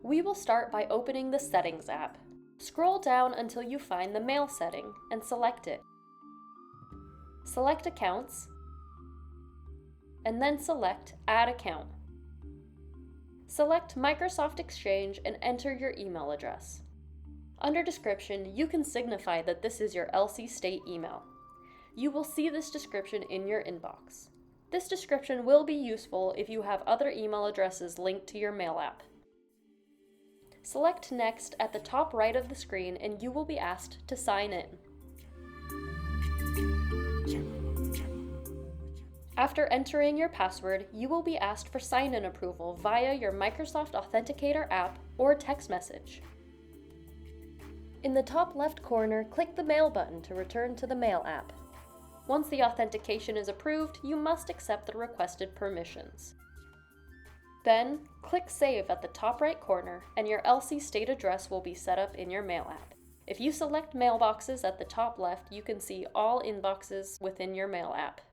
We will start by opening the Settings app. Scroll down until you find the Mail setting and select it. Select Accounts, and then select Add Account. Select Microsoft Exchange and enter your email address. Under Description, you can signify that this is your LC State email. You will see this description in your inbox. This description will be useful if you have other email addresses linked to your Mail app. Select Next at the top right of the screen and you will be asked to sign in. After entering your password, you will be asked for sign-in approval via your Microsoft Authenticator app or text message. In the top left corner, click the Mail button to return to the Mail app. Once the authentication is approved, you must accept the requested permissions. Then, click Save at the top right corner and your LC State address will be set up in your Mail app. If you select Mailboxes at the top left, you can see all inboxes within your Mail app.